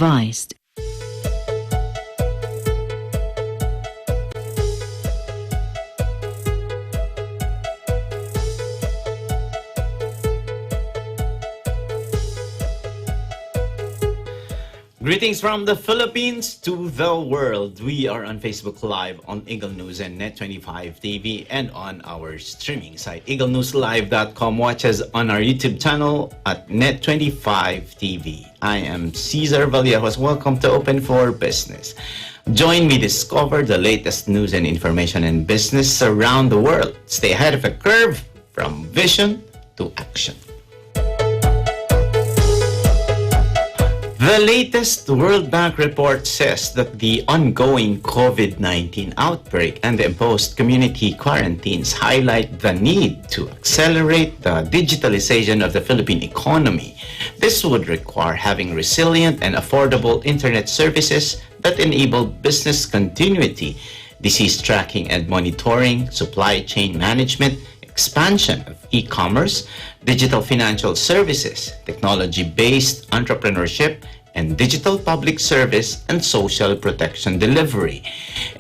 advised. Greetings from the Philippines to the world. We are on Facebook Live, on Eagle News and Net25 TV, and on our streaming site, eaglenewslive.com. Watch us on our YouTube channel at Net25 TV. I am Cesar Vallejos. Welcome to Open for Business. Join me discover the latest news and information in business around the world. Stay ahead of the curve from vision to action. The latest World Bank report says that the ongoing COVID-19 outbreak and the imposed community quarantines highlight the need to accelerate the digitalization of the Philippine economy. This would require having resilient and affordable internet services that enable business continuity, disease tracking and monitoring, supply chain management, expansion of e-commerce, digital financial services, technology-based entrepreneurship, and digital public service and social protection delivery.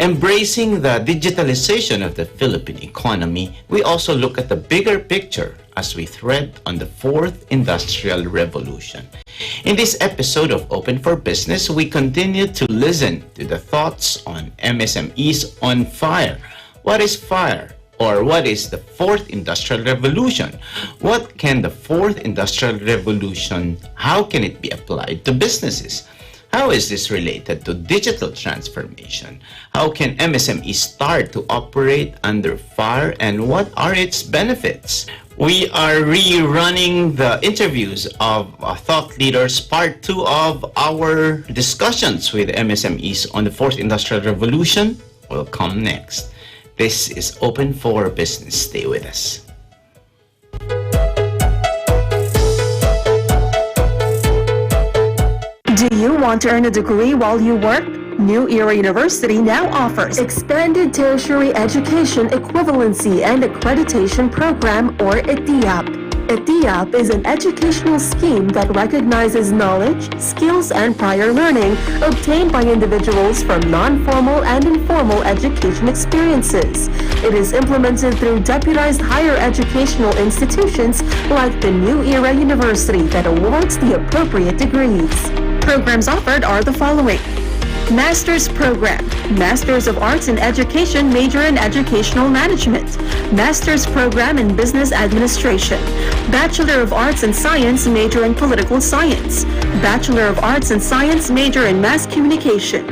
Embracing the digitalization of the Philippine economy, we also look at the bigger picture as we thread on the fourth industrial revolution. In this episode of Open for Business, we continue to listen to the thoughts on MSMEs on FIRE. What is FIRE? Or what is the fourth industrial revolution? What can the fourth industrial revolution, how can it be applied to businesses? How is this related to digital transformation? How can MSME start to operate under FIRE, and what are its benefits? We are rerunning the interviews of thought leaders, part 2 of our discussions with MSMEs on the fourth industrial revolution will come next. This is Open for Business. Stay with us. Do you want to earn a degree while you work? New Era University now offers Expanded Tertiary Education Equivalency and Accreditation Program, or ETIAP. ETIAP is an educational scheme that recognizes knowledge, skills, and prior learning obtained by individuals from non-formal and informal education experiences. It is implemented through deputized higher educational institutions like the New Era University that awards the appropriate degrees. Programs offered are the following: Master's Program, Masters of Arts in Education, major in Educational Management, Master's Program in Business Administration, Bachelor of Arts in Science, major in Political Science, Bachelor of Arts in Science, major in Mass Communication,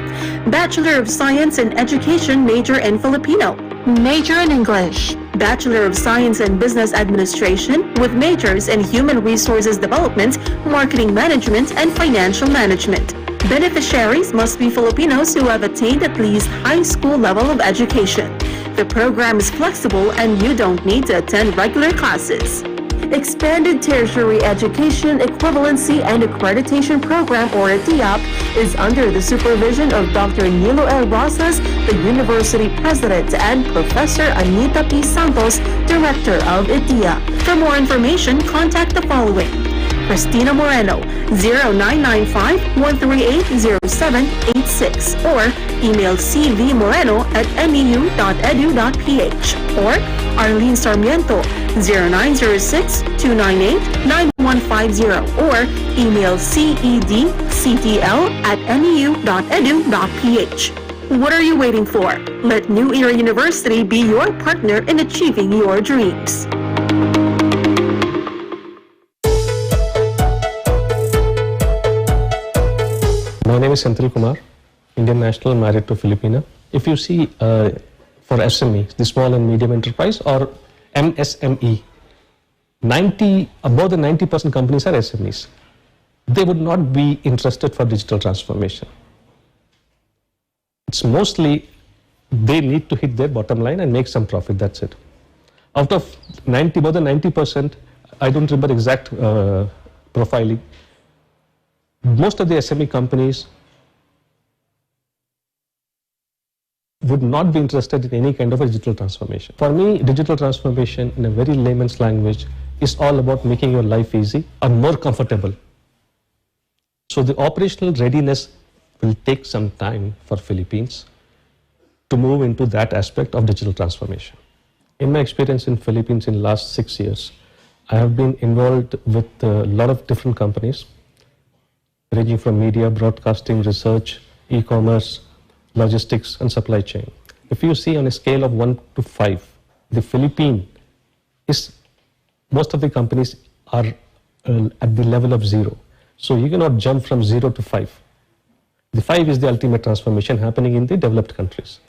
Bachelor of Science in Education, major in Filipino, major in English, Bachelor of Science in Business Administration with majors in Human Resources Development, Marketing Management, and Financial Management. Beneficiaries must be Filipinos who have attained at least high school level of education. The program is flexible and you don't need to attend regular classes. Expanded Tertiary Education Equivalency and Accreditation Program, or ETIAP, is under the supervision of Dr. Nilo L. Rosas, the University President, and Professor Anita P. Santos, Director of ETIAP. For more information, contact the following: Cristina Moreno, 0995-138-0786, or email cvmoreno@meu.edu.ph, or Arlene Sarmiento, 0906-298-9150, or email cedctl@meu.edu.ph. What are you waiting for? Let New Era University be your partner in achieving your dreams. My name is Senthil Kumar, Indian national, married to Filipina. If you see for SME, the small and medium enterprise, or MSME, above the 90% companies are SMEs. They would not be interested for digital transformation. It's mostly they need to hit their bottom line and make some profit, that's it. Out of more than 90%, I don't remember exact profiling, most of the SME companies would not be interested in any kind of a digital transformation. For me, digital transformation in a very layman's language is all about making your life easy or more comfortable. So the operational readiness will take some time for Philippines to move into that aspect of digital transformation. In my experience in Philippines in last 6 years, I have been involved with a lot of different companies, ranging from media, broadcasting, research, e-commerce, logistics, and supply chain. If you see on a scale of 1 to 5, the Philippines is, most of the companies are at the level of 0. So you cannot jump from 0 to 5. The 5 is the ultimate transformation happening in the developed countries.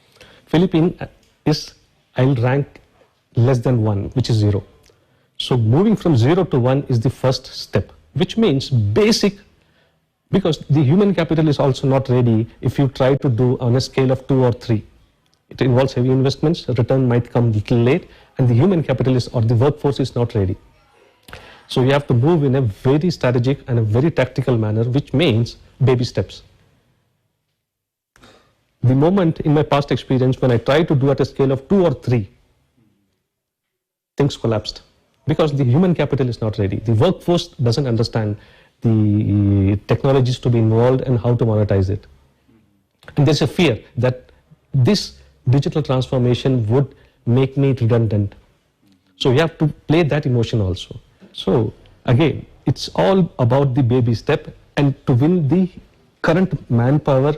Philippines is, I'll rank less than 1, which is 0. So moving from 0 to 1 is the first step, which means basic, because the human capital is also not ready if you try to do on a scale of 2 or 3. It involves heavy investments, return might come a little late, and the human capital is, or the workforce is not ready. So you have to move in a very strategic and a very tactical manner, which means baby steps. The moment in my past experience when I tried to do at a scale of 2 or 3, things collapsed because the human capital is not ready. The workforce doesn't understand the technologies to be involved and how to monetize it. And there's a fear that this digital transformation would make me redundant. So you have to play that emotion also. So again, it's all about the baby step, and to win the current manpower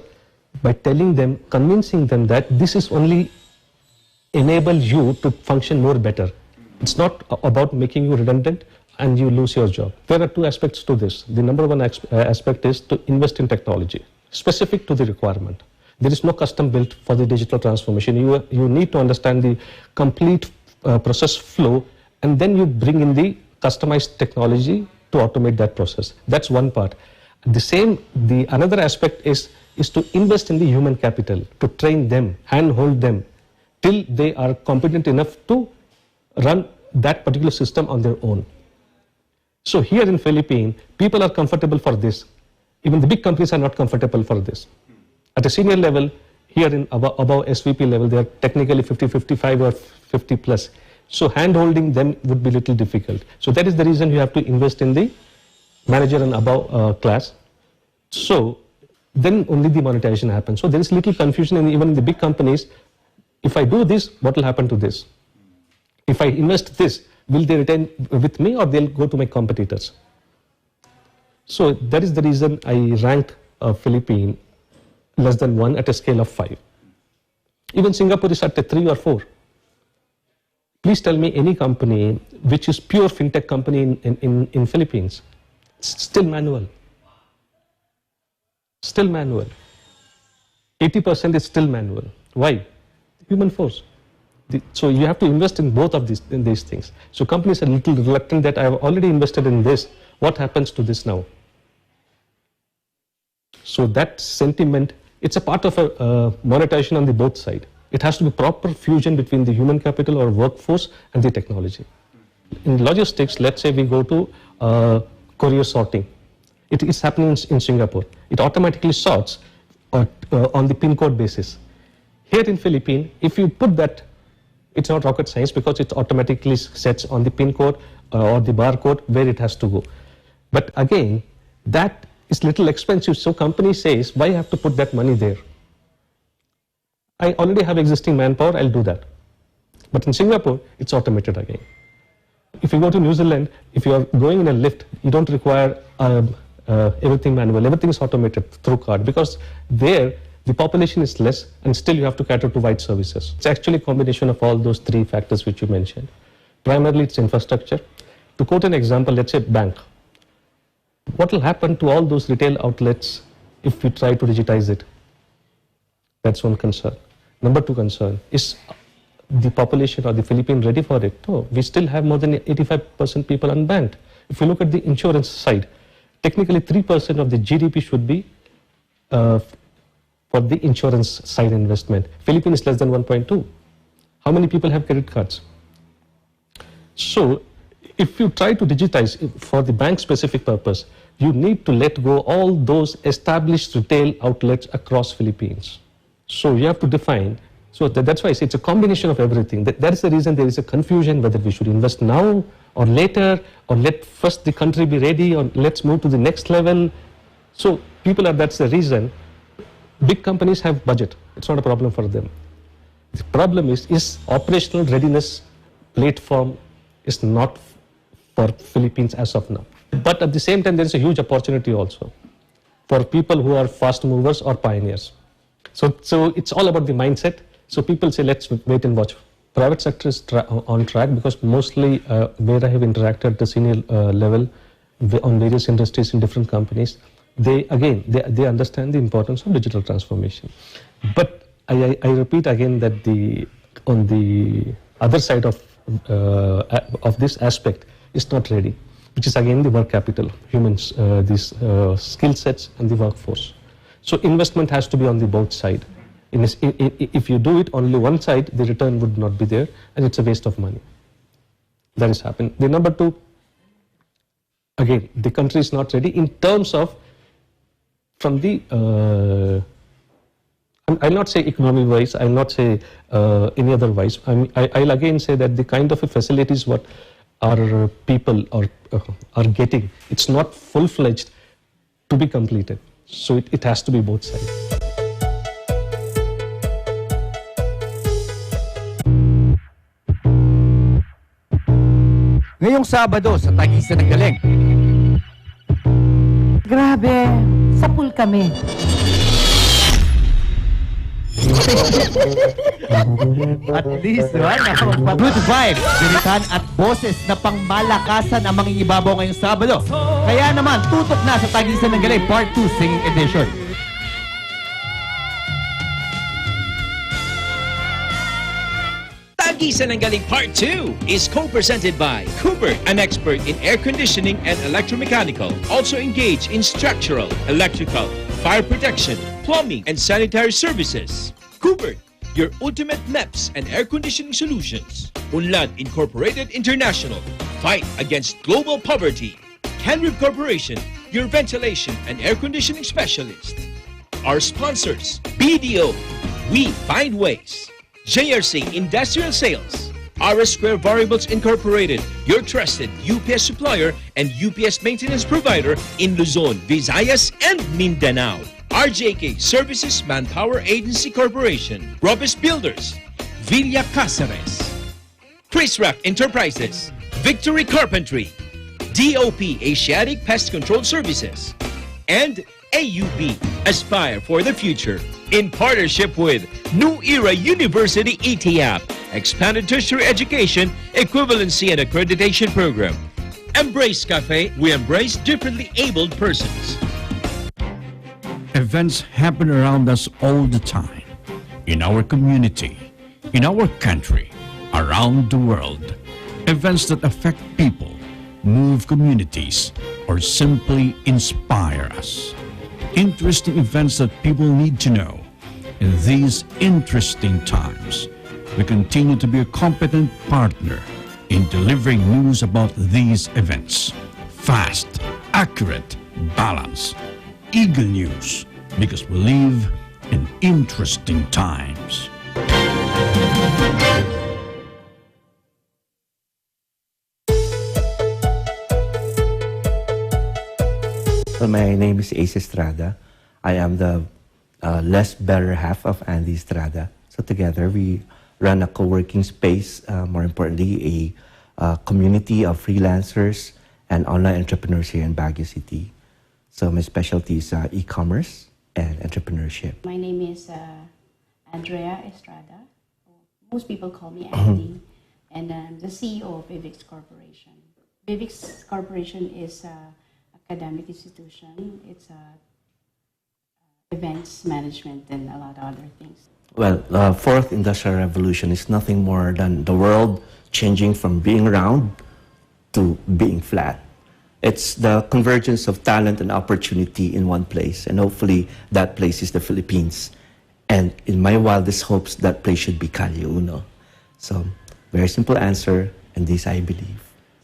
by telling them, convincing them that this is only enable you to function more better. It's not about making you redundant and you lose your job. There are 2 aspects to this. The number 1 aspect is to invest in technology, specific to the requirement. There is no custom built for the digital transformation. You need to understand the complete process flow, and then you bring in the customized technology to automate that process. That's one part. The another aspect is to invest in the human capital, to train them, handhold them till they are competent enough to run that particular system on their own. So here in Philippines, people are comfortable for this. Even the big companies are not comfortable for this. At a senior level, here in above SVP level, they are technically 50, 55 or 50 plus. So hand-holding them would be a little difficult. So that is the reason you have to invest in the manager and above class. So then only the monetization happens. So there is little confusion even in the big companies. If I do this, what will happen to this? If I invest this, will they retain with me or they'll go to my competitors? So that is the reason I ranked Philippines less than 1 at a scale of 5. Even Singapore is at a 3 or 4. Please tell me any company which is pure fintech company in Philippines. It's still manual. Still manual. 80% is still manual. Why? Human force. So you have to invest in both of these things. So companies are a little reluctant that I have already invested in this. What happens to this now? So that sentiment, it's a part of a monetization on the both side. It has to be proper fusion between the human capital or workforce and the technology. In logistics, let's say we go to courier sorting. It is happening in Singapore. It automatically sorts on the pin code basis. Here in Philippines, if you put that, it's not rocket science because it automatically sets on the pin code or the barcode where it has to go. But again, that is little expensive. So company says, why have to put that money there? I already have existing manpower, I'll do that. But in Singapore, it's automated again. If you go to New Zealand, if you are going in a lift, you don't require everything manual. Everything is automated through card because there the population is less and still you have to cater to wide services. It's actually a combination of all those 3 factors which you mentioned. Primarily, it's infrastructure. To quote an example, let's say bank. What will happen to all those retail outlets if we try to digitize it? That's one concern. Number 2 concern, is the population or the Philippines ready for it? No, we still have more than 85% people unbanked. If you look at the insurance side, technically 3% of the GDP should be for the insurance side investment. Philippines is less than 1.2. How many people have credit cards? So if you try to digitize for the bank specific purpose, you need to let go all those established retail outlets across Philippines. So you have to define, so that's why I say it's a combination of everything. That is the reason there is a confusion whether we should invest now or later, or let first the country be ready, or let's move to the next level. So that's the reason big companies have budget. It's not a problem for them. The problem is operational readiness platform is not for Philippines as of now. But at the same time, there is a huge opportunity also for people who are fast movers or pioneers. So it's all about the mindset. So people say, let's wait and watch. Private sector is on track because mostly where I have interacted at the senior level on various industries in different companies, they understand the importance of digital transformation. But I repeat again that on the other side of this aspect is not ready, which is again the work capital, humans, these skill sets and the workforce. So investment has to be on the both side. If you do it only one side, the return would not be there, and it's a waste of money. That has happened. The number two, again, the country is not ready in terms of from the I'll not say economy wise, I'll not say any other wise. I'll again say that the kind of facilities what our people are getting, it's not full-fledged to be completed. So it has to be both sides. Ngayong Sabado sa Tagisan ng Galing. Grabe, sa pool kami. At least, diba? Good vibes, biritan at boses na pangmalakasan ang mangingibabaw ngayong Sabado. Kaya naman, tutok na sa Tagisan ng Galing Part 2 Singing Edition. Tagisan ng Galing Part 2 is co-presented by Cooper, an expert in air conditioning and electromechanical, also engaged in structural, electrical, fire protection, plumbing, and sanitary services. Cooper, your ultimate MEPS and air conditioning solutions. Unlad Incorporated International, fight against global poverty. Canrib Corporation, your ventilation and air conditioning specialist. Our sponsors, BDO, we find ways. JRC Industrial Sales, RS Square Variables Incorporated, your trusted UPS supplier and UPS maintenance provider in Luzon, Visayas, and Mindanao. RJK Services Manpower Agency Corporation, Robes Builders, Villa Cáceres, Chris Rock Enterprises, Victory Carpentry, DOP Asiatic Pest Control Services, and AUB Aspire for the Future. In partnership with New Era University ETAP, Expanded Tertiary Education, Equivalency and Accreditation Program. Embrace Cafe, we embrace differently abled persons. Events happen around us all the time, in our community, in our country, around the world. Events that affect people, move communities, or simply inspire us. Interesting events that people need to know. In these interesting times, we continue to be a competent partner in delivering news about these events. Fast, accurate, balanced. Eagle News, because we live in interesting times. So my name is Ace Estrada. I am the less better half of Andy Estrada. So together we run a co-working space, more importantly, a community of freelancers and online entrepreneurs here in Baguio City. So my specialty is e-commerce and entrepreneurship. My name is Andrea Estrada. Most people call me Andy, and I'm the CEO of Vivix Corporation. Vivix Corporation is an academic institution. It's events management and a lot of other things. Well, the fourth industrial revolution is nothing more than the world changing from being round to being flat. It's the convergence of talent and opportunity in one place, and hopefully that place is the Philippines. And in my wildest hopes, that place should be Calle Uno. So, very simple answer, and this I believe.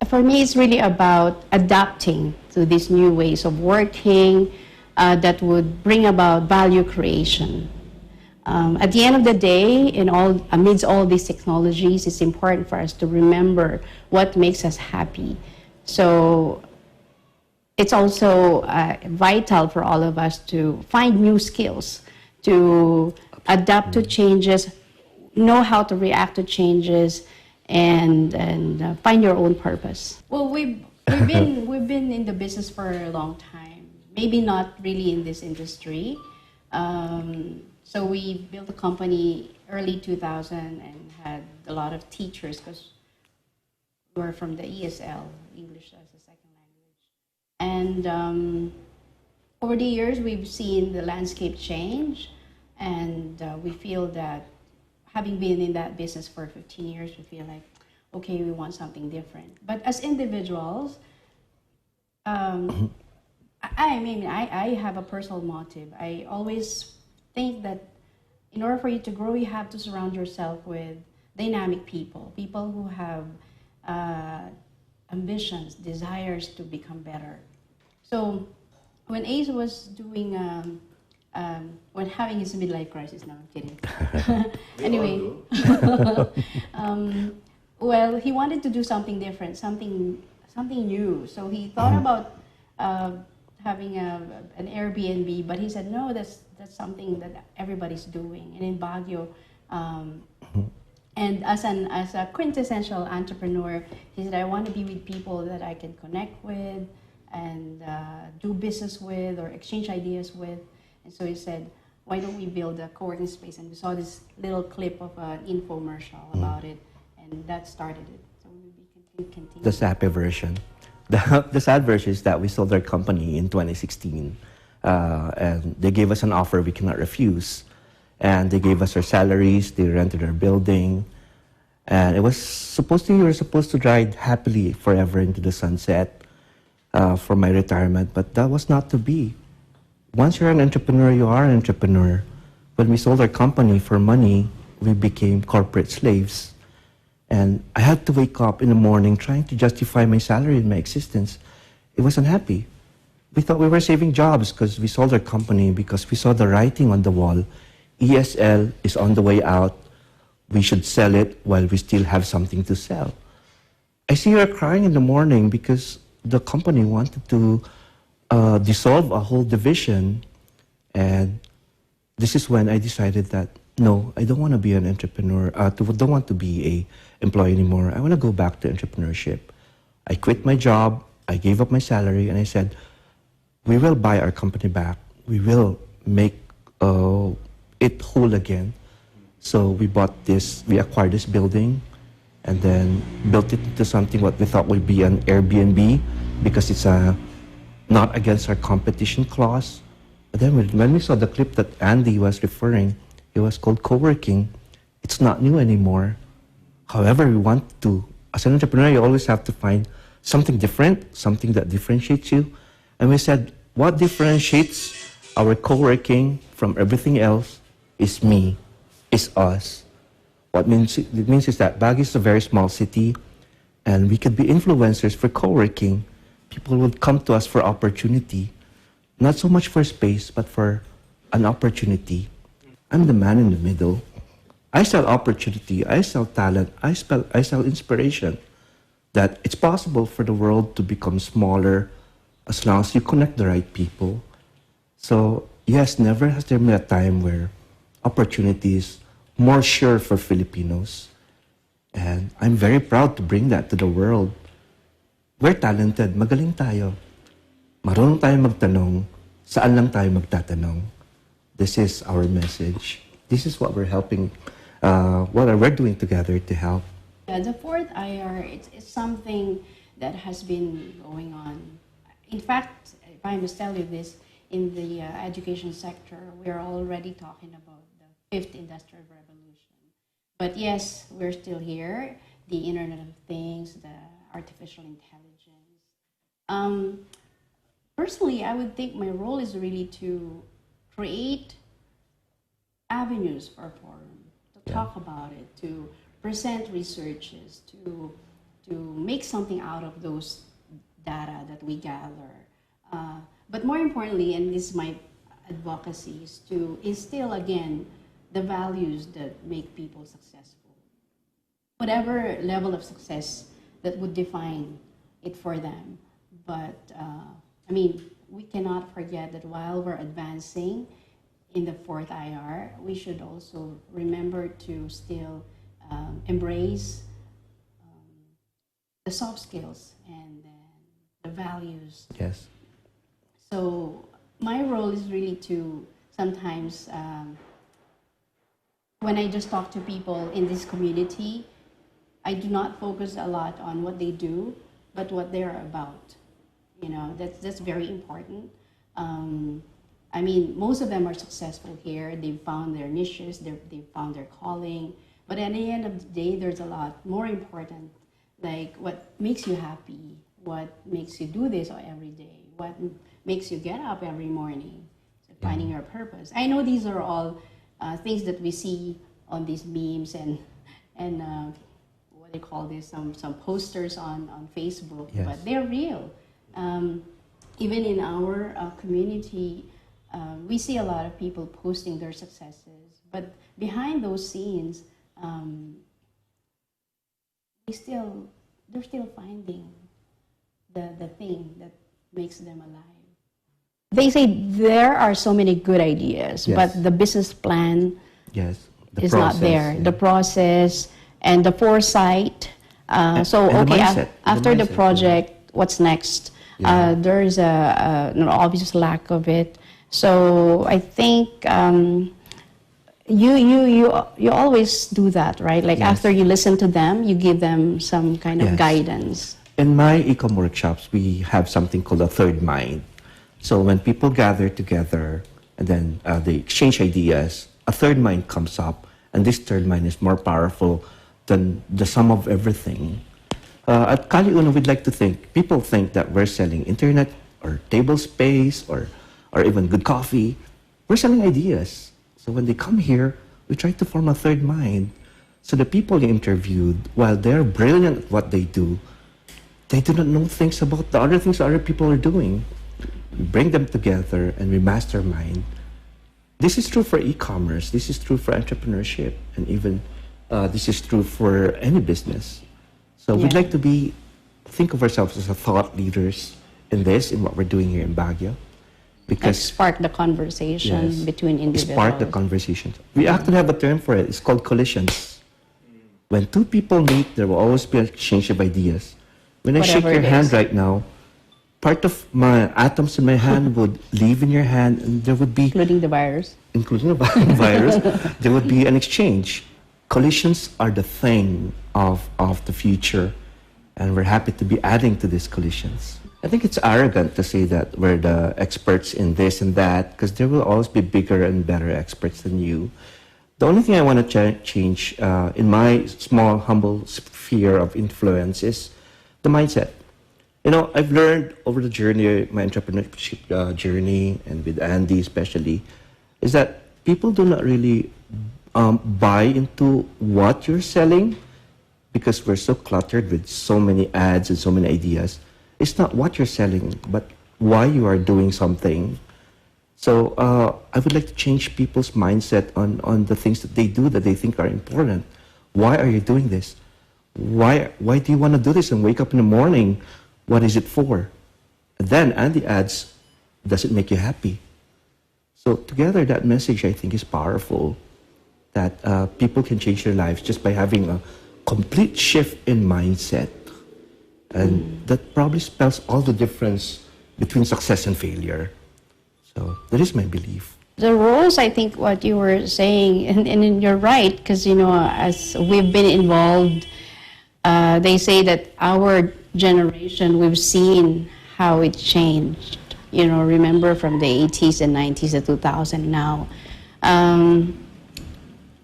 For me, it's really about adapting to these new ways of working that would bring about value creation. At the end of the day, amidst all these technologies, it's important for us to remember what makes us happy. So it's also vital for all of us to find new skills, to adapt to changes, know how to react to changes, and find your own purpose. Well, we've been in the business for a long time. Maybe not really in this industry. So we built a company early 2000 and had a lot of teachers because we were from the ESL, English as a Second Language. And over the years, we've seen the landscape change, and we feel that having been in that business for 15 years, we feel like, okay, we want something different. But as individuals, I have a personal motive. I always think that in order for you to grow, you have to surround yourself with dynamic people, people who have ambitions, desires to become better. So when Ace was doing, when having his midlife crisis, no, I'm kidding. Anyway, well, he wanted to do something different, something new. So he thought about having an Airbnb, but he said, no, that's something that everybody's doing. And in Baguio, and as a quintessential entrepreneur, he said, I want to be with people that I can connect with and do business with or exchange ideas with. And so he said, why don't we build a co-working space? And we saw this little clip of an infomercial about it, and that started it. So we continue. The happy version. The sad version is that we sold our company in 2016, and they gave us an offer we cannot refuse. And they gave us our salaries, they rented our building, and we were supposed to ride happily forever into the sunset for my retirement, but that was not to be. Once you're an entrepreneur, you are an entrepreneur. When we sold our company for money, we became corporate slaves. And I had to wake up in the morning trying to justify my salary and my existence. It was unhappy. We thought we were saving jobs because we sold our company, because we saw the writing on the wall. ESL is on the way out. We should sell it while we still have something to sell. I see her crying in the morning because the company wanted to dissolve a whole division. And this is when I decided that, no, I don't want to be an entrepreneur. Don't want to be an employee anymore. I want to go back to entrepreneurship. I quit my job. I gave up my salary, and I said, we will buy our company back. We will make it whole again. So we acquired this building, and then built it into something what we thought would be an Airbnb, because it's not against our competition clause. But then when we saw the clip that Andy was referring, it was called co-working. It's not new anymore. However, we want to, as an entrepreneur, you always have to find something different, something that differentiates you. And we said, what differentiates our co-working from everything else is me, is us. What it means is that Baguio is a very small city, and we could be influencers for co-working. People would come to us for opportunity, not so much for space, but for an opportunity. I'm the man in the middle. I sell opportunity, I sell talent, I sell inspiration. That it's possible for the world to become smaller as long as you connect the right people. So yes, never has there been a time where opportunity is more sure for Filipinos. And I'm very proud to bring that to the world. We're talented, magaling tayo. Marunong tayo magtanong, saan lang tayo magtatanong. This is our message. This is what we're helping, what we're doing together to help. Yeah, the fourth IR, it's something that has been going on. In fact, if I must tell you this, in the education sector, we are already talking about the fifth industrial revolution. But yes, we're still here. The Internet of Things, the artificial intelligence. Personally, I would think my role is really to create avenues for a forum, to talk about it, to present researches, to make something out of those data that we gather. But more importantly, and this is my advocacy, is to instill again the values that make people successful. Whatever level of success that would define it for them. But I mean, we cannot forget that while we're advancing in the fourth IR, we should also remember to still embrace the soft skills and then the values. Yes. So my role is really to sometimes, when I just talk to people in this community, I do not focus a lot on what they do, but what they're about. You know, that's very important. I mean, most of them are successful here. They've found their niches, they've found their calling. But at the end of the day, there's a lot more important, like what makes you happy, what makes you do this every day, what makes you get up every morning, so finding your purpose. I know these are all things that we see on these memes and what they call this, some posters on Facebook, Yes. but they're real. Even in our community, we see a lot of people posting their successes, but behind those scenes, they're still finding the thing that makes them alive. They say there are so many good ideas, Yes. but the business plan Yes. is not there. Yeah. The process and the foresight. So and the okay, mindset. after the mindset, project, what's next? Yeah. There is an obvious lack of it. So I think you always do that, right? Like Yes. after you listen to them, you give them some kind of Yes. guidance. In my ecom workshops, we have something called a third mind. So when people gather together and then they exchange ideas, a third mind comes up, and this third mind is more powerful than the sum of everything. At Kali Uno, we'd like to think, people think that we're selling internet or table space or even good coffee. We're selling ideas. So when they come here, we try to form a third mind. So the people you interviewed, while they're brilliant at what they do not know things about the other things other people are doing. We bring them together and we mastermind. This is true for e-commerce. This is true for entrepreneurship. And even this is true for any business. So we'd Yeah. like to think of ourselves as a thought leaders in this, in what we're doing here in Baguio. Like Because spark the conversation yes, between individuals. spark the conversations. We actually have a term for it. It's called collisions. When two people meet, there will always be an exchange of ideas. When I shake Whatever your it hand is. right now, part of my atoms in my hand would leave in your hand, and there would be, Including the virus. including the virus, there would be an exchange. Collisions are the thing of the future, and we're happy to be adding to these collisions. I think it's arrogant to say that we're the experts in this and that, because there will always be bigger and better experts than you. The only thing I want to change in my small, humble sphere of influence is the mindset. You know, I've learned over the journey, my entrepreneurship journey, and with Andy especially, is that people do not really buy into what you're selling because we're so cluttered with so many ads and so many ideas. It's not what you're selling, but why you are doing something. So I would like to change people's mindset on the things that they do that they think are important. Why are you doing this? Why do you want to do this and wake up in the morning? What is it for? And then Andy adds, does it make you happy? So together that message I think is powerful, that people can change their lives just by having a complete shift in mindset. And that probably spells all the difference between success and failure. So that is my belief. The roles, I think what you were saying, and you're right, because, you know, as we've been involved, they say that our generation, we've seen how it changed. You know, remember from the 80s and 90s to 2000 now.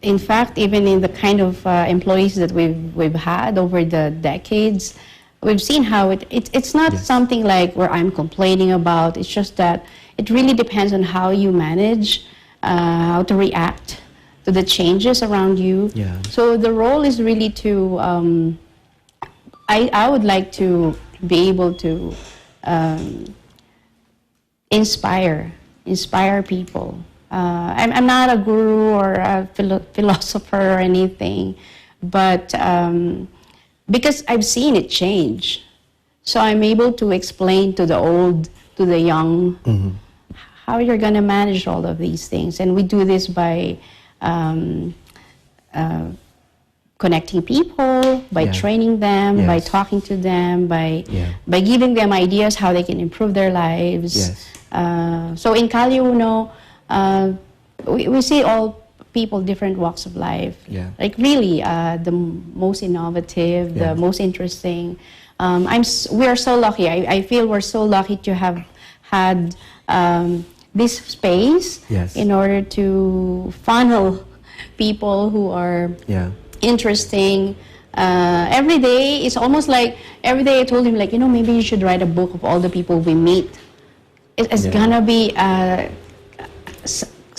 In fact, even in the kind of employees that we've had over the decades, we've seen how it's not Yes. something like where I'm complaining about. It's just that it really depends on how you manage, how to react to the changes around you. Yeah. So the role is really to, I would like to be able to inspire people. I'm not a guru or a philosopher or anything, but because I've seen it change. So I'm able to explain to the old to the young, how you're going to manage all of these things. And we do this by connecting people, by training them, by talking to them, by giving them ideas how they can improve their lives. So in Calle Uno, we see all people, different walks of life. Like really, the most innovative, the most interesting. We are so lucky. I feel we're so lucky to have had this space in order to funnel people who are interesting. Every day, it's almost like every day I told him, like, you know, maybe you should write a book of all the people we meet. It's gonna be a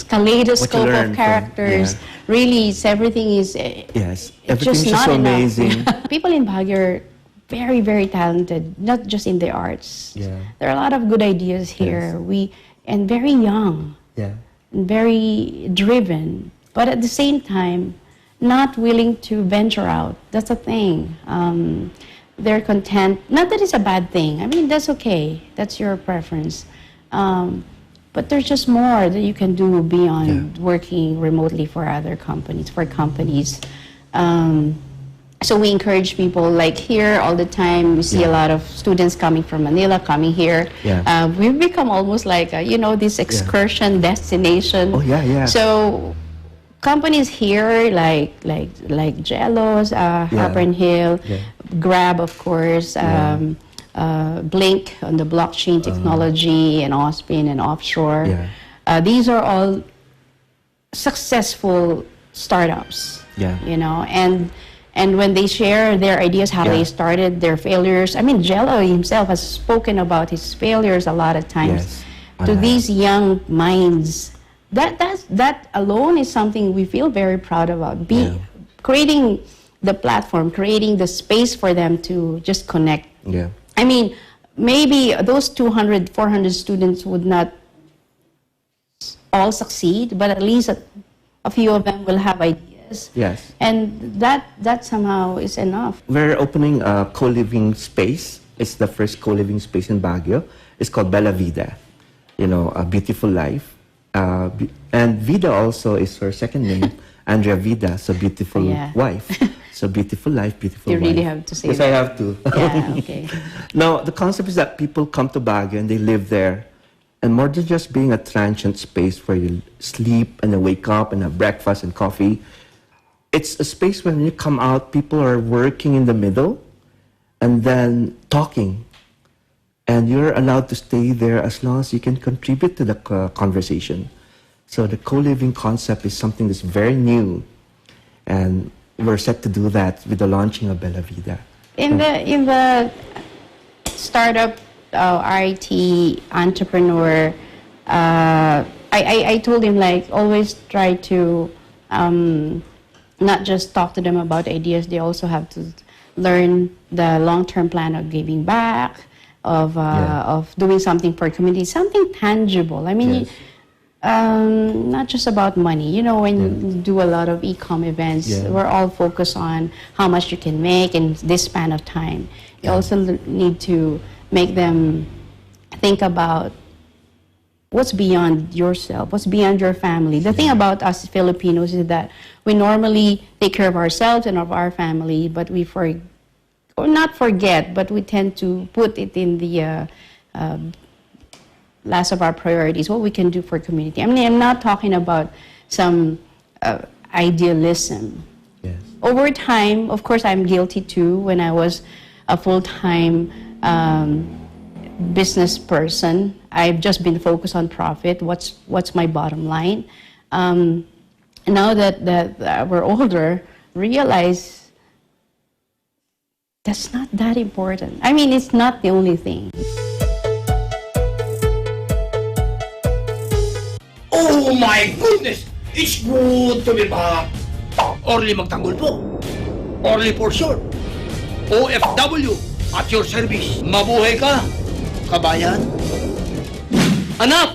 kaleidoscope of characters. Really, everything is everything's just so amazing. People in Baguio are very, very talented, not just in the arts. There are a lot of good ideas here. And very young, and very driven, but at the same time, not willing to venture out. That's a thing. They're content. Not that it's a bad thing. I mean, that's okay. That's your preference. But there's just more that you can do beyond working remotely for other companies, So we encourage people, like here all the time, we see a lot of students coming from Manila, coming here. We've become almost like, this excursion destination. So companies here like Jello's, Harper & Hill, Grab, of course, Blink on the blockchain technology, and Ospin and offshore. These are all successful startups, and when they share their ideas, how they started, their failures. I mean, Jello himself has spoken about his failures a lot of times to these young minds. That alone is something we feel very proud about. Creating the platform, creating the space for them to just connect. I mean, maybe those 200, 400 students would not all succeed, but at least a few of them will have ideas. And that somehow is enough. We're opening a co-living space. It's the first co-living space in Baguio. It's called Bella Vida, a beautiful life. And Vida also is her second name, Andrea Vida, so beautiful wife. So beautiful life, beautiful wife. You really have to say that. Yes, I have to. Yeah, okay. Now, the concept is that people come to Baguio and they live there. And more than just being a transient space where you sleep and then wake up and have breakfast and coffee, it's a space when you come out, people are working in the middle and then talking. And you're allowed to stay there as long as you can contribute to the conversation. So the co-living concept is something that's very new. And we're set to do that with the launching of Bella Vida. In the startup RIT entrepreneur, I told him, like, always try to not just talk to them about ideas. They also have to learn the long-term plan of giving back, of doing something for community, something tangible. I mean, not just about money. When you do a lot of e-com events, we're all focused on how much you can make in this span of time. You also need to make them think about what's beyond yourself, what's beyond your family. The thing about us Filipinos is that we normally take care of ourselves and of our family, but we not forget, but we tend to put it in the last of our priorities, what we can do for community. I mean, I'm not talking about some idealism. Over time, of course, I'm guilty too. When I was a full-time business person, I've just been focused on profit. What's my bottom line? Now that we're older, realize that's not that important. I mean, it's not the only thing. Oh my goodness! It's good to be back! Orly magtanggol po. Orly for short. OFW at your service. Mabuhay ka, kabayan. Anak!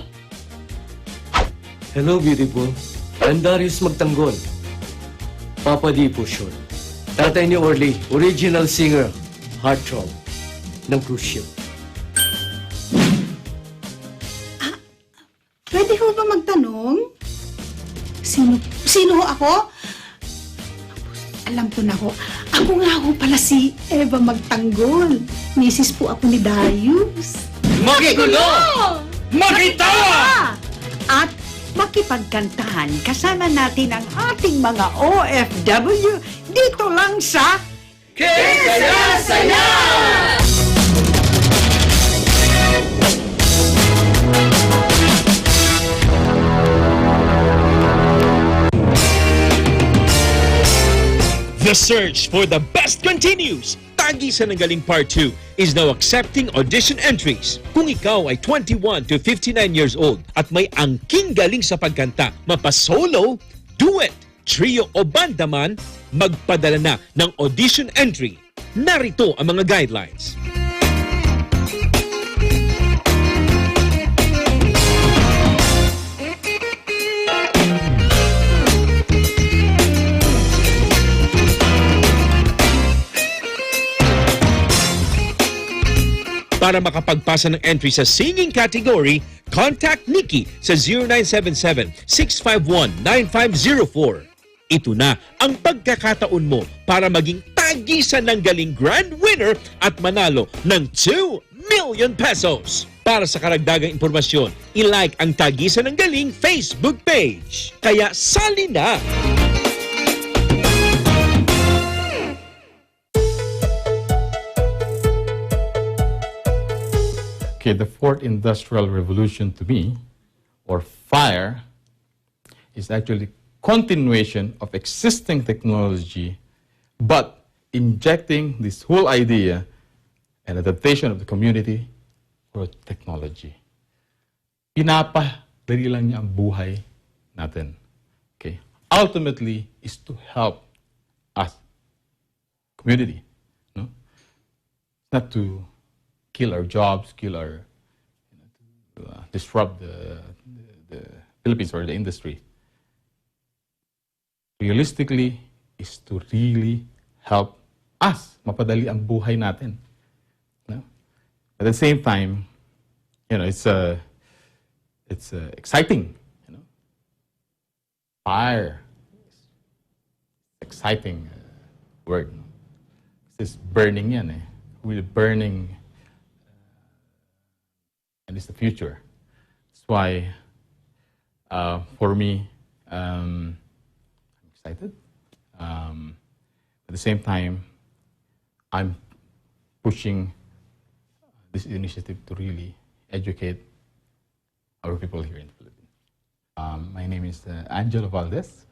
Hello, beautiful. I'm Darius Magtanggol. Papa D po short. Tatay ni Orly, original singer, heartthrob ng cruise ship. Pwede ho ba magtanong? Sino ho ako? Alam ko na ho. Ako nga ho pala si Eva Magtanggol. Misis po ako ni Darius. Makigulo! Makitawa! At makipagkantahan kasama natin ang ating mga OFW dito lang sa Saya! The search for the best continues. Tagisan ng Galing Part 2 is now accepting audition entries. Kung ikaw ay 21 to 59 years old at may angking galing sa pagkanta, mapa-solo, duet, trio o banda man, magpadala na ng audition entry. Narito ang mga guidelines. Para makapagpasa ng entry sa singing category, contact Nikki sa 0977-651-9504. Ito na ang pagkakataon mo para maging tagisan ng Galing Grand Winner at manalo ng 2 million pesos. Para sa karagdagang impormasyon, i-like ang Tagisan ng Galing Facebook page. Kaya sali na! Okay, the fourth industrial revolution to me, or FIRE, is actually continuation of existing technology, but injecting this whole idea and adaptation of the community for technology. Pinapadali lang niya ang buhay natin. Okay? Ultimately, is to help us, community. No? Not to kill our jobs, disrupt the Philippines or the industry. Realistically, is to really help us mapadali ang buhay natin. No? At the same time, it's exciting. Fire, exciting word. It's burning yan eh. Really burning. And it's the future. That's why, for me, I'm excited. At the same time, I'm pushing this initiative to really educate our people here in the Philippines. My name is Angelo Valdez,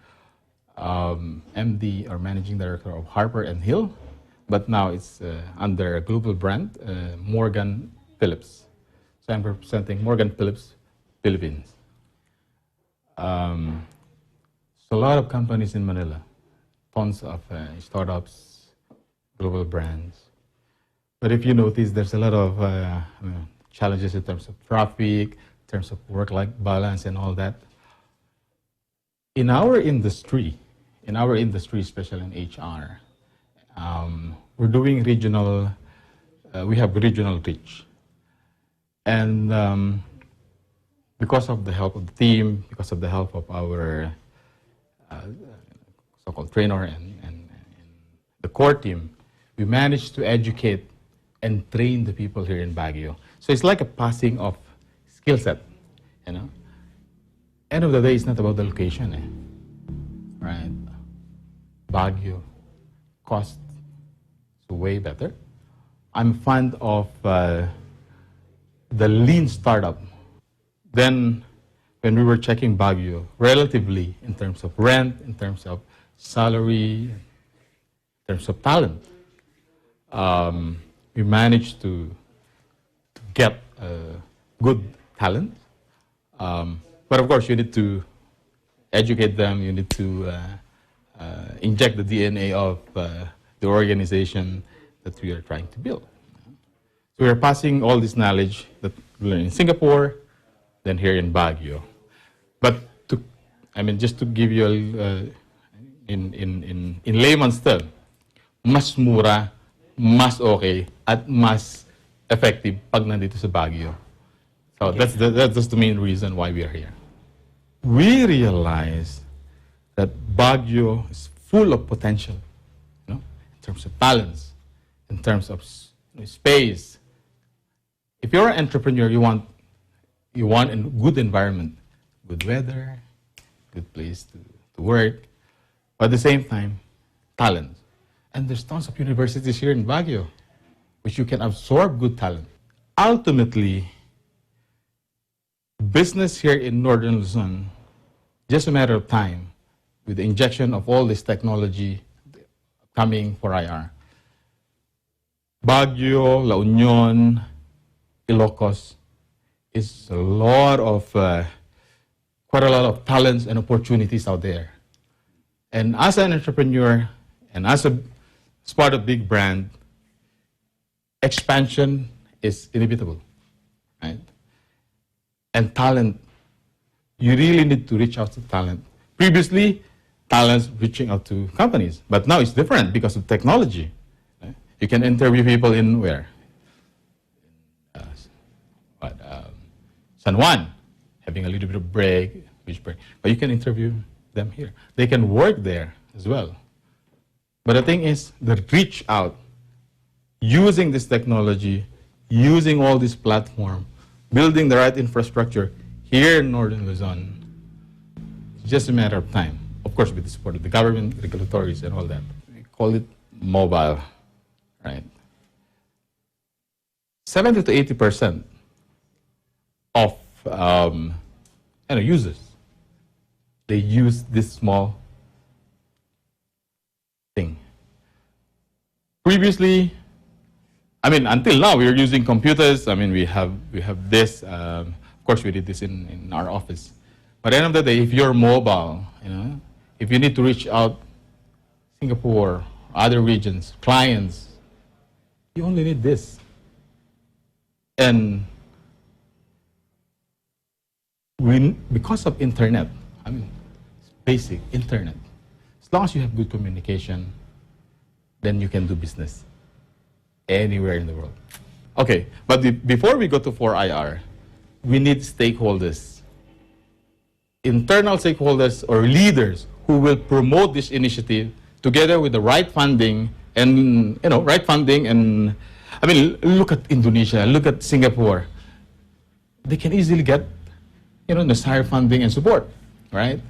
MD or Managing Director of Harper & Hill, but now it's under a global brand, Morgan Phillips. So I'm representing Morgan Phillips, Philippines. So a lot of companies in Manila, tons of startups, global brands. But if you notice, there's a lot of challenges in terms of traffic, in terms of work-life balance and all that. In our industry, especially in HR, we're doing regional, we have regional reach. And because of the help of the team, because of the help of our so-called trainer and the core team, we managed to educate and train the people here in Baguio. So it's like a passing of skill set, End of the day, it's not about the location, right? Baguio, cost is way better. I'm fond of the lean startup. Then, when we were checking Baguio, relatively, in terms of rent, in terms of salary, in terms of talent, we managed to get good talent. But of course, you need to educate them, you need to inject the DNA of the organization that we are trying to build. So we are passing all this knowledge that we learned in Singapore, then here in Baguio. But just to give you in layman's term, mas mura, mas okay, at mas effective pag nandito sa Baguio. So that's the main reason why we are here. we realize that Baguio is full of potential, in terms of balance, in terms of space. If you're an entrepreneur, you want a good environment, good weather, good place to work, but at the same time, talent. And there's tons of universities here in Baguio, which you can absorb good talent. Ultimately, business here in Northern Luzon, just a matter of time, with the injection of all this technology coming for IR. Baguio, La Union, Ilocos is a lot of, quite a lot of talents and opportunities out there. And as an entrepreneur and as part of big brand, expansion is inevitable, right? And talent, you really need to reach out to talent. Previously, talents reaching out to companies, but now it's different because of technology. Right? You can interview people in where? San Juan, having a little bit of break, but you can interview them here. They can work there as well. But the thing is, the reach out, using this technology, using all this platform, building the right infrastructure here in Northern Luzon, it's just a matter of time. Of course, with the support of the government, regulatories, and all that. We call it mobile, right? 70 to 80% of users, they use this small thing. Previously, until now, we are using computers. We have this. Of course, we did this in our office. But at the end of the day, if you're mobile, if you need to reach out Singapore, other regions, clients, you only need this. And because of internet, basic internet, as long as you have good communication, then you can do business anywhere in the world. Okay, but before we go to 4IR, we need stakeholders, internal stakeholders or leaders who will promote this initiative together with the right funding and, look at Indonesia, look at Singapore. They can easily get, necessary funding and support, right?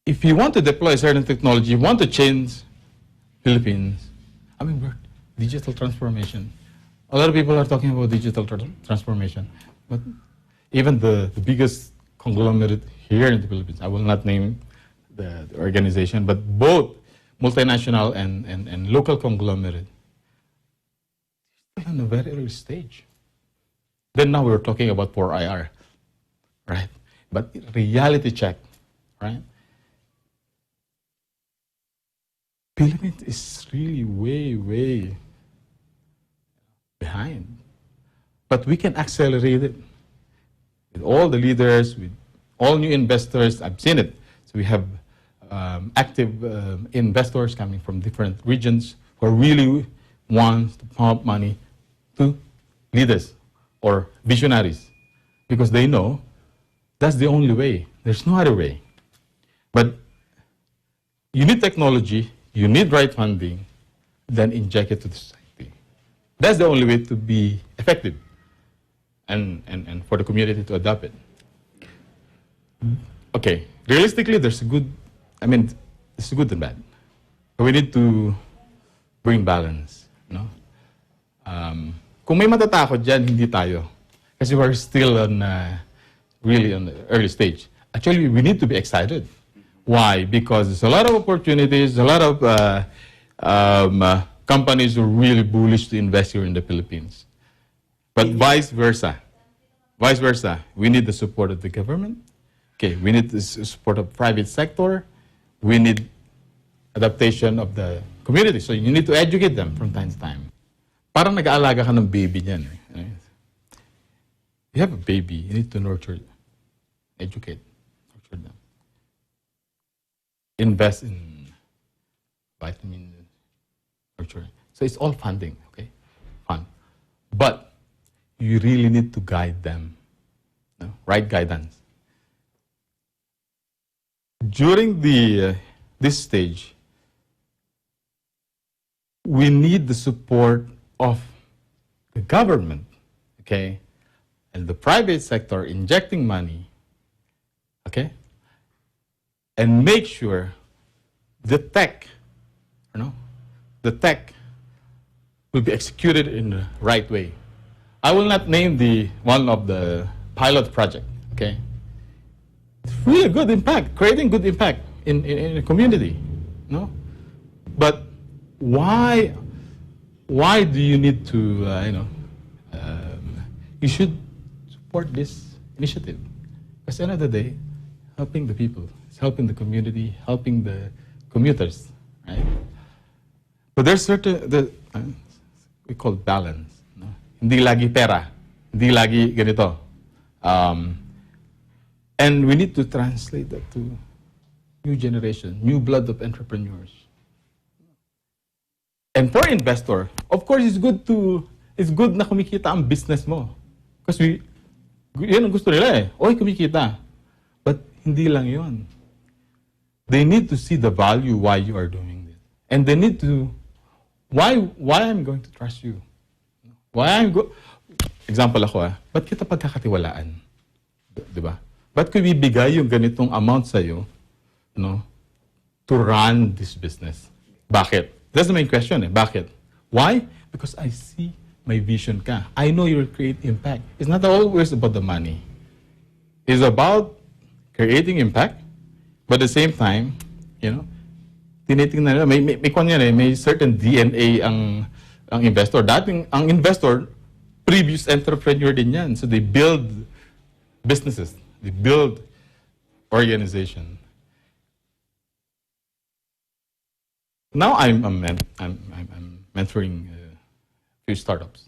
If you want to deploy certain technology, you want to change Philippines, we're digital transformation. A lot of people are talking about digital transformation, but even the biggest conglomerate here in the Philippines, I will not name the organization, but both multinational and local conglomerate, still in a very early stage. Then now we're talking about 4IR, right? But reality check, right? Philippines is really way behind. But we can accelerate it with all the leaders, with all new investors. I've seen it. So we have active investors coming from different regions who really want to pump money to leaders or visionaries because they know that's the only way. There's no other way. But you need technology, you need right funding, then inject it to the society. That's the only way to be effective and for the community to adopt it. Okay, realistically, there's good and bad. But we need to bring balance. Kung may matatakot dyan, hindi tayo. Kasi we're still really on the early stage. Actually, we need to be excited. Why? Because there's a lot of opportunities, a lot of companies who are really bullish to invest here in the Philippines. But vice versa. We need the support of the government. Okay, we need the support of private sector. We need adaptation of the community. So you need to educate them from time to time. Parang nag-aalaga ka ng baby niyan. You have a baby, you need to nurture, educate, nurture them. Invest in vitamin nurture. So it's all funding, okay? Fun. But you really need to guide them. Right guidance. during this stage, we need the support of the government, okay, and the private sector injecting money, okay, and make sure the tech, the tech will be executed in the right way. I will not name one of the pilot project, okay? It's really good impact, creating good impact in a community, no? But why do you need to, you should support this initiative. Because at the end of the day, helping the people, it's helping the community, helping the commuters, right? But there's certain, we call balance. No? Hindi lagi pera, hindi lagi ganito. And we need to translate that to new generation, new blood of entrepreneurs. And for investor, of course, it's good na kumikita ang business mo. Kasi yun ang gusto nila eh. Oy, kumikita. But hindi lang yun. They need to see the value why you are doing this. And they need to, why I'm going to trust you. Example ako ba't kita pagkakatiwalaan? Diba? Ba't ko ibibigay yung ganitong amount sa'yo, to run this business? Bakit? That's the main question Bakit? Why? Because I see my vision ka. I know you will create impact. It's not always about the money. It's about creating impact, but at the same time, tinitingnan nila, may certain DNA ang investor. Dating, ang investor, previous entrepreneur din yan. So they build businesses. They build organization. Now I'm mentoring a few startups.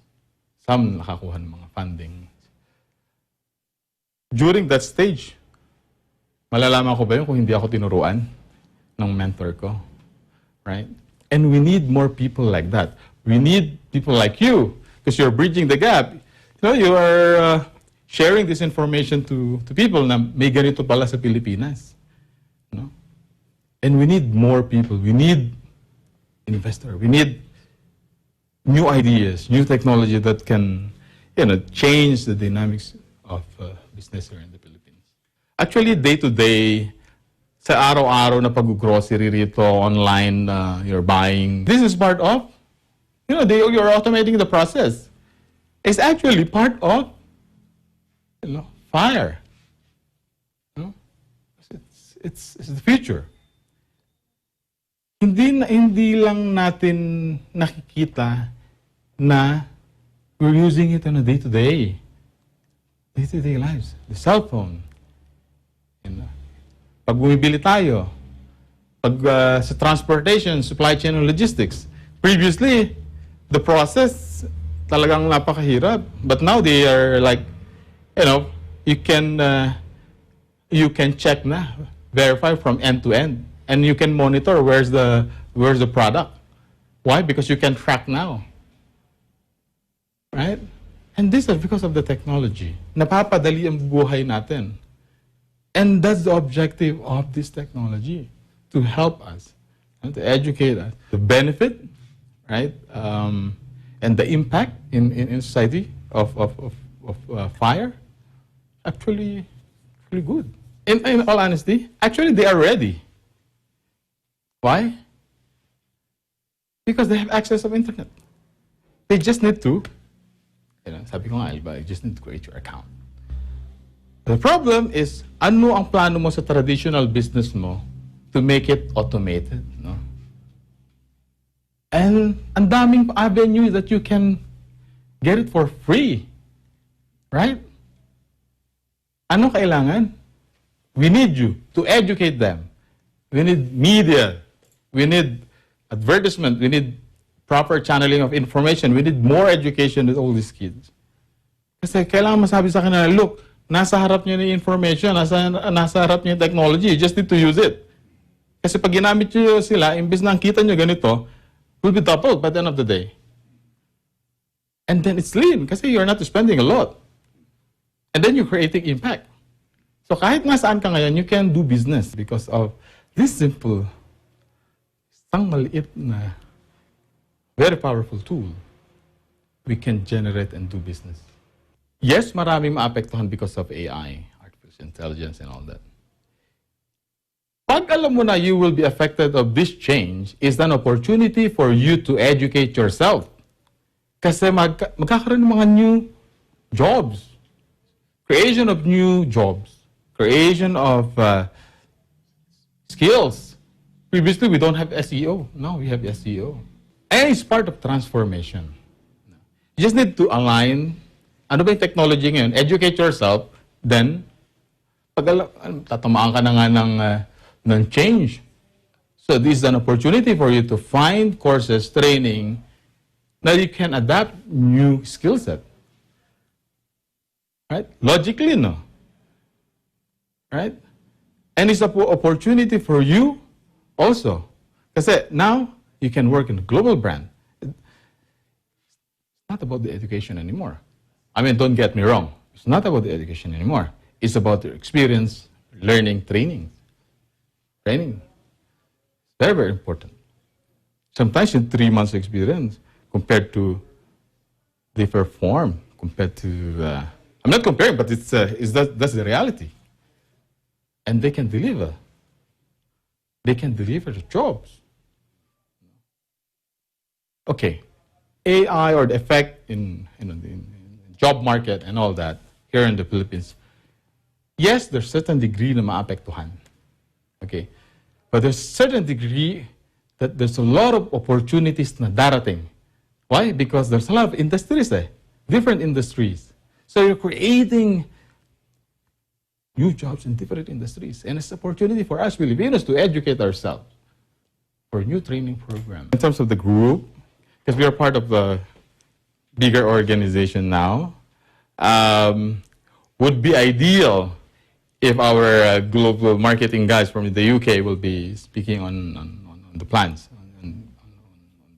Some nakakuha ng mga funding. During that stage, malalaman ko ba yun kung hindi ako tinuruan ng mentor ko? Right? And we need more people like that. We need people like you because you're bridging the gap. You are sharing this information to people na may ganito pala sa Pilipinas. And we need more people. We need investor. We need new ideas, new technology that can, change the dynamics of business here in the Philippines. Actually, day-to-day, sa araw-araw na pag-grocery rito, online, you're buying. This is part of, you're automating the process. It's actually part of, fire. It's the future. Hindi lang natin nakikita na we're using it on a day-to-day lives. The cell phone. Pag bumibili tayo, pag sa transportation, supply chain and logistics. Previously, the process talagang napakahirap. But now they are like, you can check na, verify from end to end. And you can monitor where's the product. Why? Because you can track now. Right? And this is because of the technology. Napapadali ang buhay natin. And that's the objective of this technology, to help us, to educate us. The benefit, right, and the impact in society of fire, actually good. In all honesty, actually they are ready. Why? Because they have access of internet. They just need to, sabi ko nga, you just need to create your account. The problem is, ano ang plano mo sa traditional business mo to make it automated, And ang daming avenues that you can get it for free. Right? Ano kailangan? We need you to educate them. We need media. We need advertisement. We need proper channeling of information. We need more education with all these kids. Kasi kailangan masabi sa kanila, look, nasa harap niyo yung information, nasa harap niyo yung technology. You just need to use it. Kasi pag ginamit niyo sila, imbis na ang kita niyo ganito, will be doubled by the end of the day. And then it's lean kasi you're not spending a lot. And then you're creating impact. So kahit nasaan ka ngayon, you can do business because of this simple, isang maliit na, very powerful tool. We can generate and do business. Yes, maraming maapektuhan because of AI, artificial intelligence and all that. Pag alam mo na you will be affected of this change, is an opportunity for you to educate yourself. Kasi magkakaroon ng mga new jobs. Creation of new jobs. Creation of skills. Previously, we don't have SEO. Now we have SEO. And it's part of transformation. You just need to align. Ano ba yung technology ngayon? Educate yourself. Then, tatamaan ka na nga ng change. So this is an opportunity for you to find courses, training, that you can adapt new skill set. Right? Logically, no? Right? And it's an opportunity for you also. Kasi now, you can work in a global brand. It's not about the education anymore. I mean, don't get me wrong. It's not about the education anymore. It's about your experience, learning, training. Training. Very, very important. Sometimes in 3 months experience compared to different form, compared to, I'm not comparing, but that's the reality. And they can deliver. They can deliver the jobs. Okay. AI or the effect in job market and all that here in the Philippines. Yes, there's certain degree na maapektuhan. Okay. But there's certain degree that there's a lot of opportunities na darating. Why? Because there's a lot of industries different industries. So you're creating new jobs in different industries. And it's an opportunity for us Filipinos to educate ourselves for a new training program. In terms of the group, because we are part of a bigger organization now, would be ideal if our global marketing guys from the UK will be speaking on the plans on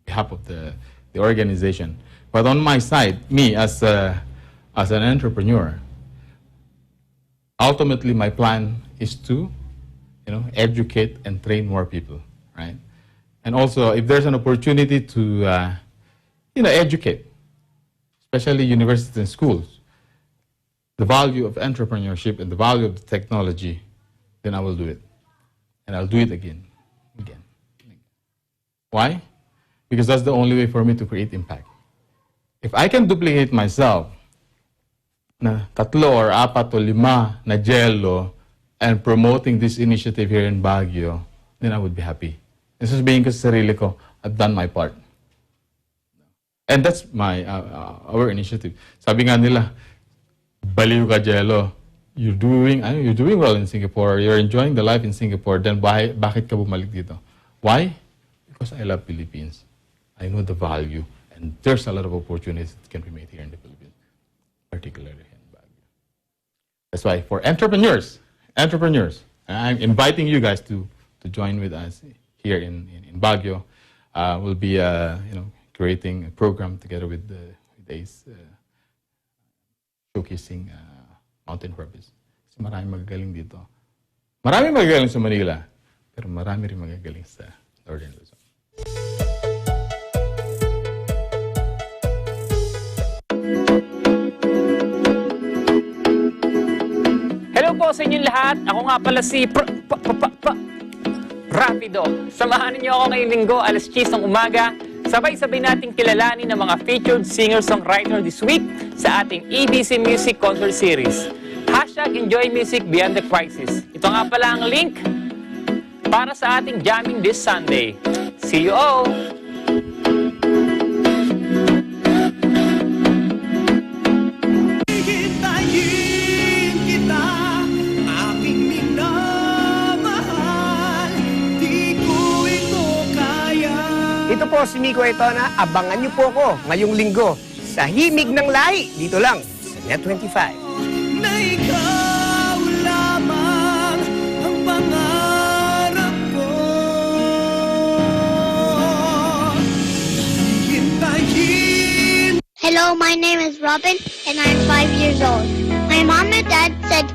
behalf of the organization. But on my side, me as an entrepreneur, ultimately my plan is to educate and train more people, right? And also, if there's an opportunity to educate, especially universities and schools, the value of entrepreneurship and the value of the technology, then I will do it. And I'll do it again. Why? Because that's the only way for me to create impact. If I can duplicate myself na 3 or 4 o 5 na jello and promoting this initiative here in Baguio, then I would be happy. And sasabihin ko sa sarili ko, I've done my part. And that's our initiative. Sabi nga nila, baliw ka, Jello. You're doing well in Singapore. You're enjoying the life in Singapore. Then bakit ka bumalik dito? Why? Because I love Philippines. I know the value. And there's a lot of opportunities that can be made here in the Philippines, particularly in Baguio. That's why for entrepreneurs, I'm inviting you guys to join with us here in Baguio. We'll be creating a program together with ACE, showcasing mountain purpose. Kasi maraming magagaling dito. Maraming magagaling sa Manila, pero marami rin magagaling sa Northern Luzon. Hello po sa inyong lahat. Ako nga pala si Rapido. Samahan niyo ako ngayong linggo, alas 10 ng umaga. Sabay-sabay nating kilalanin ng mga featured singer-songwriter this week sa ating EBC Music Concert Series. #Enjoy Music Beyond the Crisis. Ito nga pala ang link para sa ating jamming this Sunday. See you all! Ito po si Miko Etona. Abangan niyo po ako ngayong linggo sa Himig ng Lahi. Dito lang sa Net25. Na ikaw lamang ang pangarap ko. Hintayin. Hello, my name is Robin and I'm 5 years old. My mom and dad said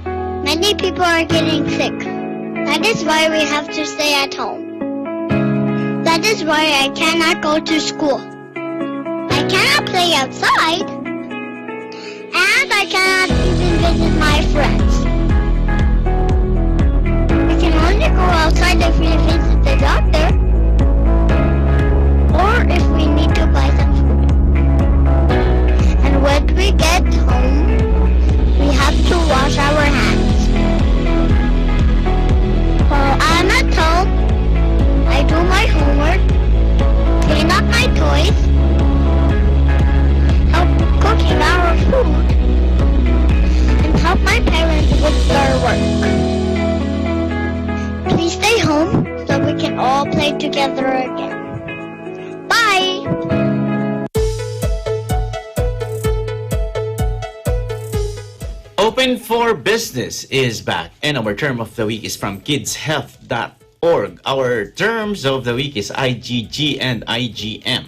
Many people are getting sick. That is why we have to stay at home. That is why I cannot go to school. I cannot play outside. And I cannot even visit my friends. We can only go outside if we visit the doctor. Or if we need to buy some food. And when we get home, we have to wash our hands. While I'm at home, I do my homework, clean up my toys, help cooking our food, and help my parents with their work. Please stay home so we can all play together again. Bye! Open for Business is back, and our term of the week is from kidshealth.org. Our terms of the week is IgG and IgM.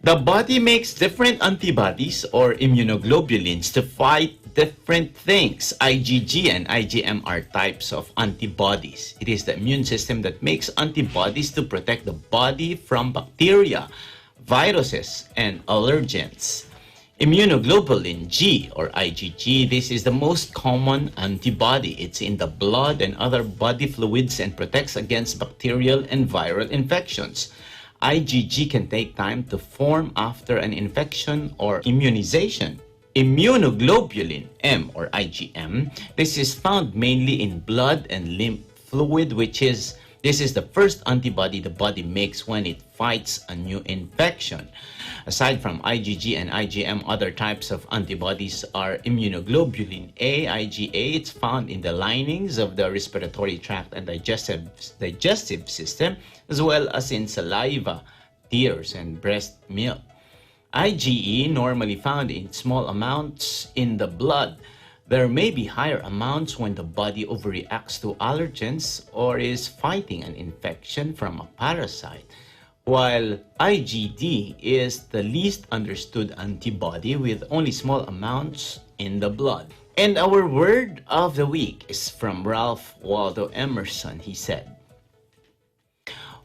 The body makes different antibodies or immunoglobulins to fight different things. IgG and IgM are types of antibodies. It is the immune system that makes antibodies to protect the body from bacteria, viruses, and allergens. Immunoglobulin G or IgG, this is the most common antibody. It's in the blood and other body fluids and protects against bacterial and viral infections. IgG can take time to form after an infection or immunization. Immunoglobulin M or IgM, this is found mainly in blood and lymph fluid, this is the first antibody the body makes when it fights a new infection. Aside from IgG and IgM, other types of antibodies are immunoglobulin A, IgA. It's found in the linings of the respiratory tract and digestive system, as well as in saliva, tears, and breast milk. IgE, normally found in small amounts in the blood. There may be higher amounts when the body overreacts to allergens or is fighting an infection from a parasite, while IgD is the least understood antibody with only small amounts in the blood. And our word of the week is from Ralph Waldo Emerson. He said,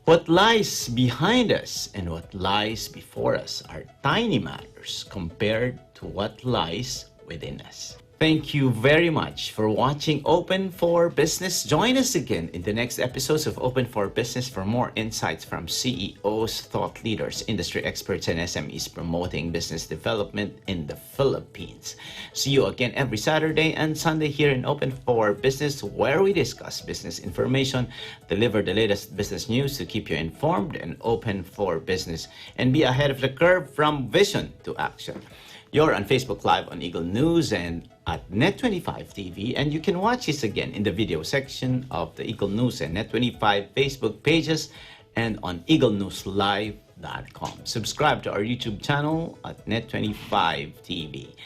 "What lies behind us and what lies before us are tiny matters compared to what lies within us." Thank you very much for watching Open for Business. Join us again in the next episodes of Open for Business for more insights from CEOs, thought leaders, industry experts, and SMEs promoting business development in the Philippines. See you again every Saturday and Sunday here in Open for Business, where we discuss business information, deliver the latest business news to keep you informed and open for business, and be ahead of the curve from vision to action. You're on Facebook Live on Eagle News and at Net25 TV, and you can watch this again in the video section of the Eagle News and Net25 Facebook pages and on eaglenewslive.com. Subscribe to our YouTube channel at Net25 TV.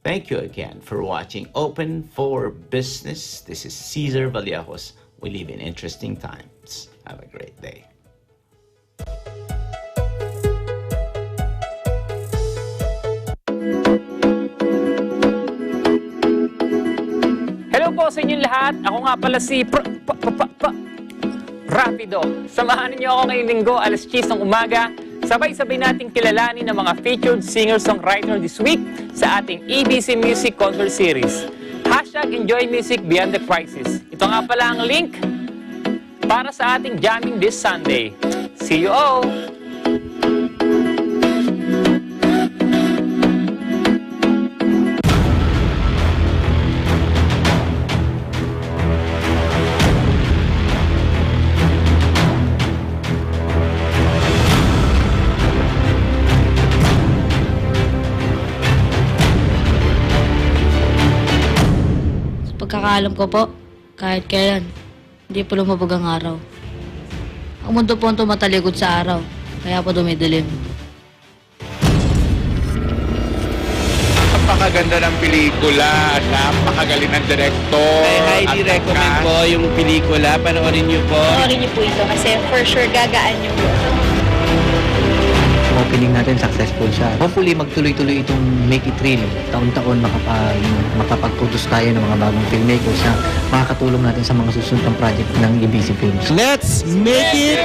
Thank you again for watching Open for Business. This is Cesar Vallejos. We live in interesting times. Have a great day. Hello po sa inyong lahat. Ako nga pala si Rapido. Samahan niyo ako ngayong linggo, alas 10 ng umaga. Sabay-sabay nating kilalanin ang mga featured singer-songwriter this week sa ating EBC Music Concert Series. #Enjoy Music Beyond the Crisis. Ito nga pala ang link para sa ating jamming this Sunday. See you all! Pagkakaalam ko po, kahit kailan, hindi po lumabog ang araw. Ang mundo po ang tumatalikod sa araw, kaya po dumidilim. Napakaganda ng pelikula, napakagaling ng director. I highly recommend po yung pelikula, panoorin niyo po. Panoorin niyo po ito kasi for sure gagaan yung opening natin successful siya. Hopefully magtuloy-tuloy itong Make It Real. Taon-taon makapag-produce tayo ng mga bagong filmmakers na makakatulong natin sa mga susunod pang project ng EBC Films. Let's make it